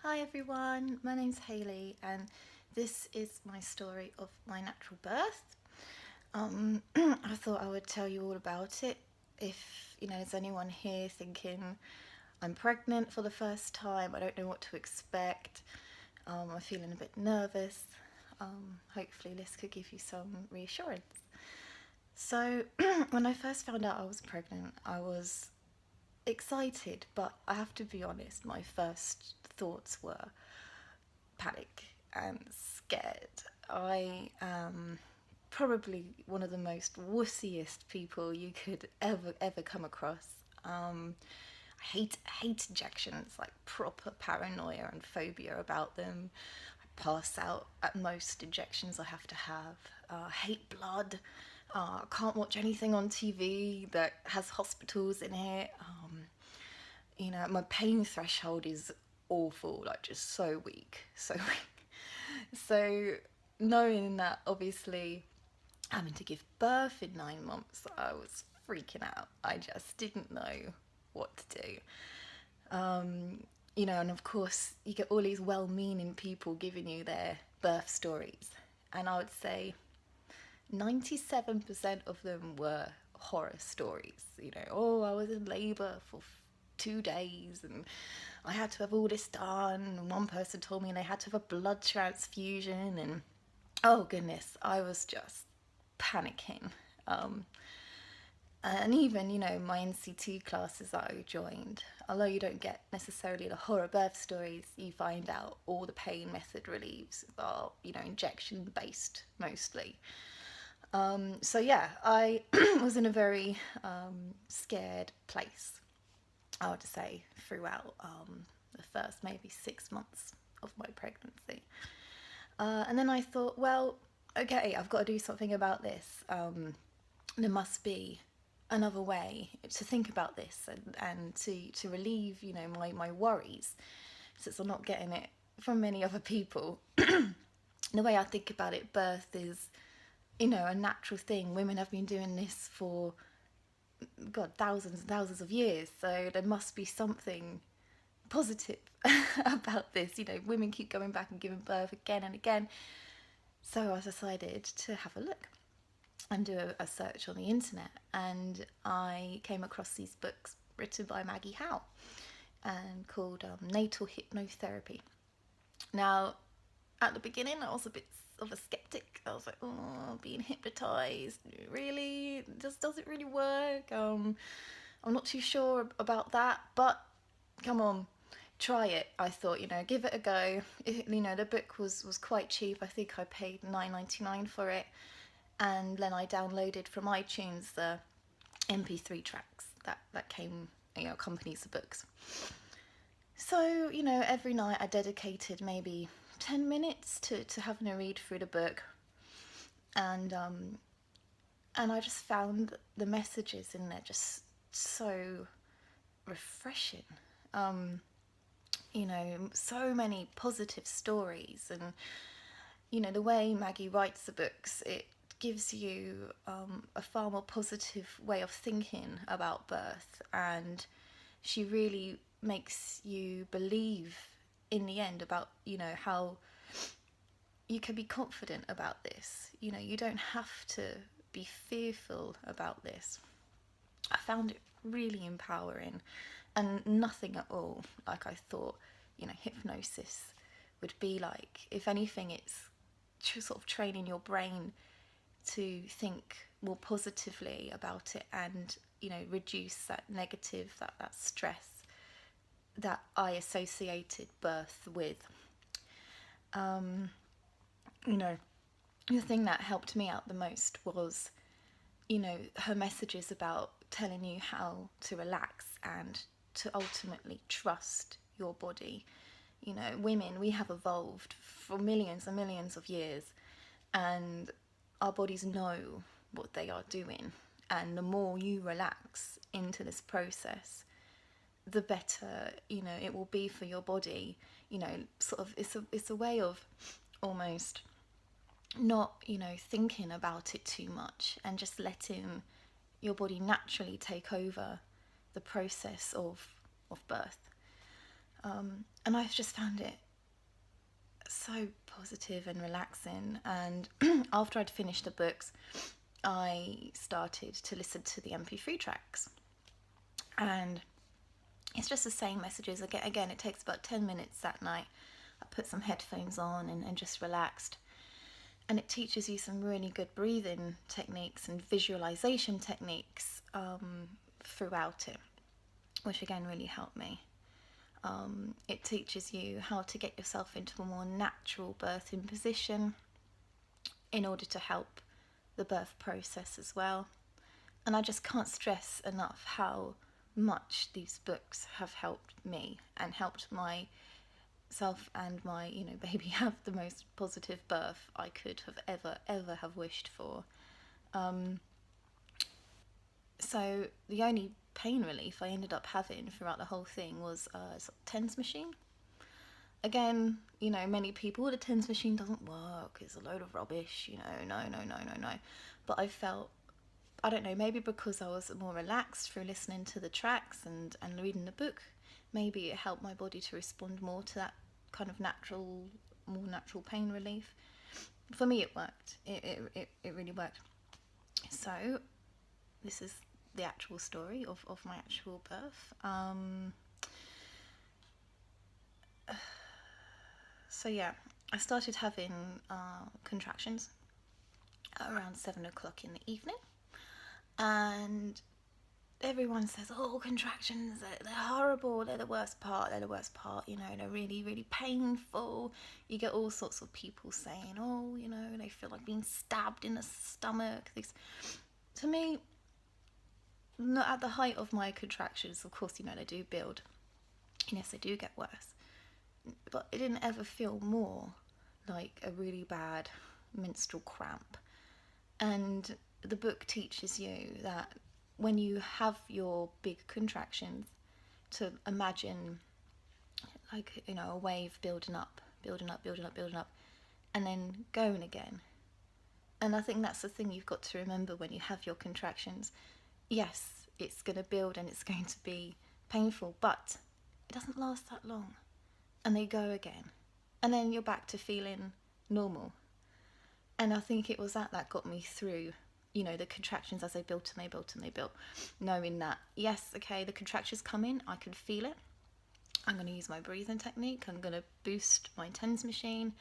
Hi everyone, my name's Hayley and this is my story of my natural birth. I thought I would tell you all about it. If there's anyone here thinking I'm pregnant for the first time, I don't know what to expect, I'm feeling a bit nervous, hopefully this could give you some reassurance. So when I first found out I was pregnant, I was excited, but I have to be honest, my first thoughts were panic and scared. I am probably one of the most wussiest people you could ever come across. I hate injections, like proper paranoia and phobia about them. I pass out at most injections I have to have. I hate blood. I can't watch anything on TV that has hospitals in it. My pain threshold is awful, like just so weak, so weak. So knowing that, obviously having to give birth in 9 months, I was freaking out. I just didn't know what to do. And of course you get all these well-meaning people giving you their birth stories, and I would say 97% of them were horror stories. Oh, I was in labor for 2 days and I had to have all this done. And one person told me they had to have a blood transfusion, and oh goodness, I was just panicking. And even, my NCT classes that I joined, although you don't get necessarily the horror birth stories, you find out all the pain method reliefs are, injection based mostly. So yeah, I was in a very scared place, I would say, throughout the first maybe 6 months of my pregnancy. And then I thought, well, okay, I've got to do something about this. There must be another way to think about this and to relieve, my worries, since I'm not getting it from many other people. The way I think about it, birth is, a natural thing. Women have been doing this for, God, thousands and thousands of years. So there must be something positive about this. Women keep going back and giving birth again and again. So I decided to have a look and do a search on the internet, and I came across these books written by Maggie Howe and called Natal Hypnotherapy. Now, at the beginning, I was a bit of a skeptic. I was like, oh, being hypnotized, really? Does it really work? I'm not too sure about that, but come on, try it. I thought, give it a go. The book was quite cheap. I think I paid $9.99 for it, and then I downloaded from iTunes the MP3 tracks that came, accompanies the books. So, every night I dedicated maybe 10 minutes to having a read through the book, and I just found the messages in there just so refreshing. So many positive stories, and the way Maggie writes the books, it gives you a far more positive way of thinking about birth, and she really makes you believe in the end about, how you can be confident about this. You don't have to be fearful about this. I found it really empowering, and nothing at all like I thought, hypnosis would be like. If anything, it's sort of training your brain to think more positively about it, and reduce that negative, that stress that I associated birth with. The thing that helped me out the most was, her messages about telling you how to relax and to ultimately trust your body. Women, we have evolved for millions and millions of years, and our bodies know what they are doing. And the more you relax into this process, the better, it will be for your body. Sort of, it's a way of almost not, thinking about it too much, and just letting your body naturally take over the process of birth. And I've just found it so positive and relaxing. And after I'd finished the books, I started to listen to the MP3 tracks, and it's just the same messages again. It takes about 10 minutes that night. I put some headphones on and just relaxed, and it teaches you some really good breathing techniques and visualization techniques throughout it, which again really helped me. It teaches you how to get yourself into a more natural birthing position in order to help the birth process as well. And I just can't stress enough how much these books have helped me and helped myself and my baby have the most positive birth I could have ever have wished for. So the only pain relief I ended up having throughout the whole thing was a TENS machine. Again, many people, the TENS machine doesn't work, it's a load of rubbish, no. But I felt, I don't know, maybe because I was more relaxed through listening to the tracks and reading the book, maybe it helped my body to respond more to that kind of more natural pain relief. For me, it worked. It really worked. So, this is the actual story of my actual birth. So yeah, I started having contractions around 7 o'clock in the evening, and everyone says, oh, contractions, they're horrible, they're the worst part, they're really, really painful. You get all sorts of people saying, oh, they feel like being stabbed in the stomach. To me, not at the height of my contractions, of course, they do build, and yes, they do get worse, but it didn't ever feel more like a really bad menstrual cramp. And the book teaches you that when you have your big contractions, to imagine like a wave building up, and then going again. And I think that's the thing you've got to remember when you have your contractions. Yes, it's going to build and it's going to be painful, but it doesn't last that long. And they go again. And then you're back to feeling normal. And I think it was that got me through, the contractions as they built and they built and they built. Knowing that, yes, okay, the contractions come in, I can feel it. I'm going to use my breathing technique. I'm going to boost my TENS machine.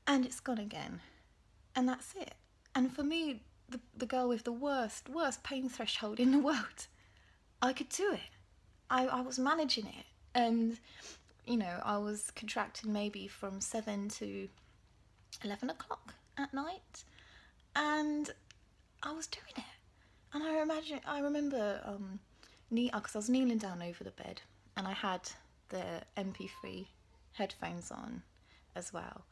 And it's gone again. And that's it. And for me, the girl with the worst pain threshold in the world, I could do it. I was managing it. And, I was contracting maybe from 7 to 11 o'clock at night. And I was doing it. And I remember, because I was kneeling down over the bed, and I had the MP3 headphones on as well.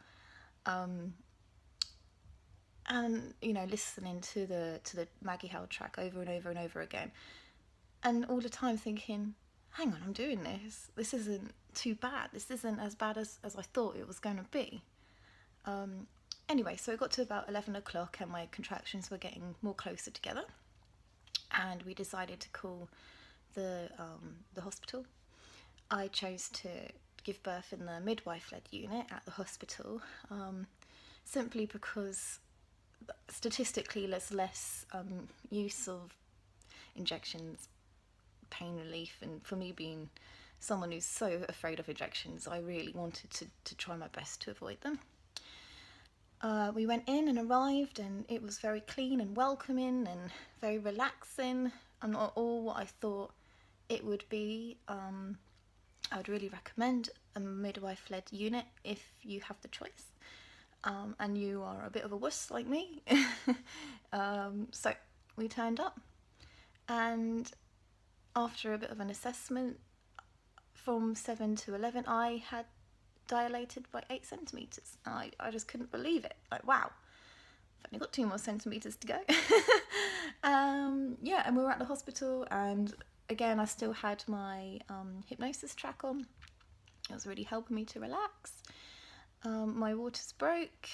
And listening to the Maggie Howell track over and over and over again, and all the time thinking, hang on, I'm doing this. This isn't too bad. This isn't as bad as I thought it was going to be. Anyway, so it got to about 11 o'clock and my contractions were getting more closer together, and we decided to call the hospital. I chose to give birth in the midwife-led unit at the hospital, simply because statistically there's less use of injections, pain relief, and for me being someone who's so afraid of injections, I really wanted to try my best to avoid them. We went in and arrived, and it was very clean and welcoming and very relaxing, and not all what I thought it would be. I would really recommend a midwife-led unit if you have the choice, and you are a bit of a wuss like me. So we turned up, and after a bit of an assessment, from 7 to 11, I had dilated by 8 centimetres. I just couldn't believe it. Like, wow, I've only got 2 more centimetres to go. And we were at the hospital, and again, I still had my hypnosis track on. It was really helping me to relax. My waters broke,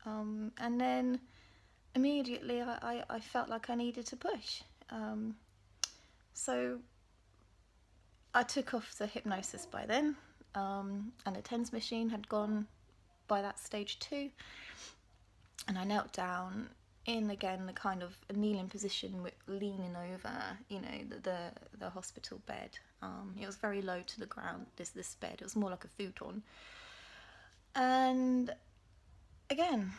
and then immediately I felt like I needed to push. So I took off the hypnosis by then, and the TENS machine had gone by that stage too. And I knelt down in again the kind of a kneeling position, with leaning over, the hospital bed. It was very low to the ground. This bed, it was more like a futon. And again,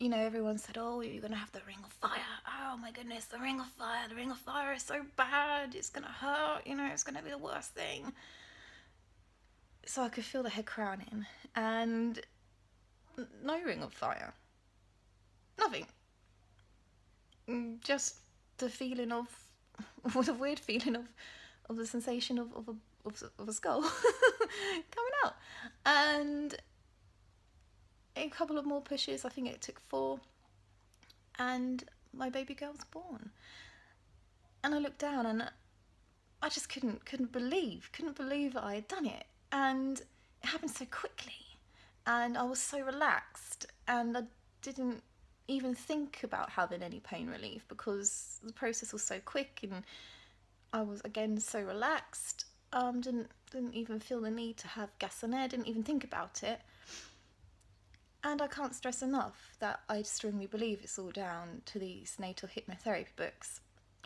everyone said, "Oh, you're gonna have the ring of fire. Oh my goodness, the ring of fire. The ring of fire is so bad. It's gonna hurt. It's gonna be the worst thing." So I could feel the head crowning, and no ring of fire. Nothing. Just the feeling of, the weird feeling of the sensation of a skull coming out. And a couple of more pushes, I think it took 4, and my baby girl was born. And I looked down and I just couldn't believe that I had done it. And it happened so quickly. And I was so relaxed, and I didn't even think about having any pain relief because the process was so quick, and I was again so relaxed. Didn't even feel the need to have gas and air, didn't even think about it. And I can't stress enough that I strongly believe it's all down to these natal hypnotherapy books.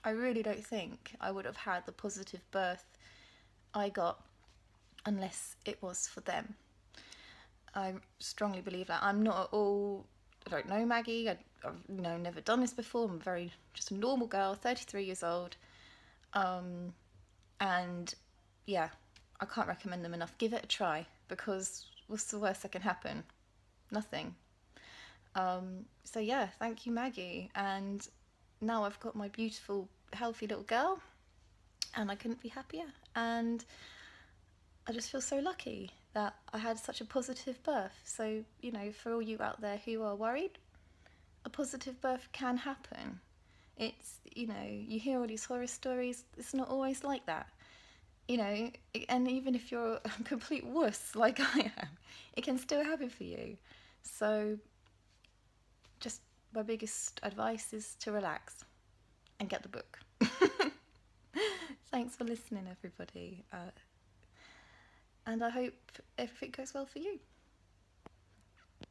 I really don't think I would have had the positive birth I got unless it was for them. I strongly believe that. I'm not at all, I don't know Maggie, I've never done this before. I'm just a normal girl, 33 years old. And yeah, I can't recommend them enough. Give it a try, because what's the worst that can happen? Nothing. So yeah, thank you, Maggie. And now I've got my beautiful, healthy little girl, and I couldn't be happier. And I just feel so lucky that I had such a positive birth. So, for all you out there who are worried, a positive birth can happen. It's, you hear all these horror stories, it's not always like that. And even if you're a complete wuss like I am, it can still happen for you. So, just my biggest advice is to relax and get the book. Thanks for listening, everybody. And I hope everything goes well for you.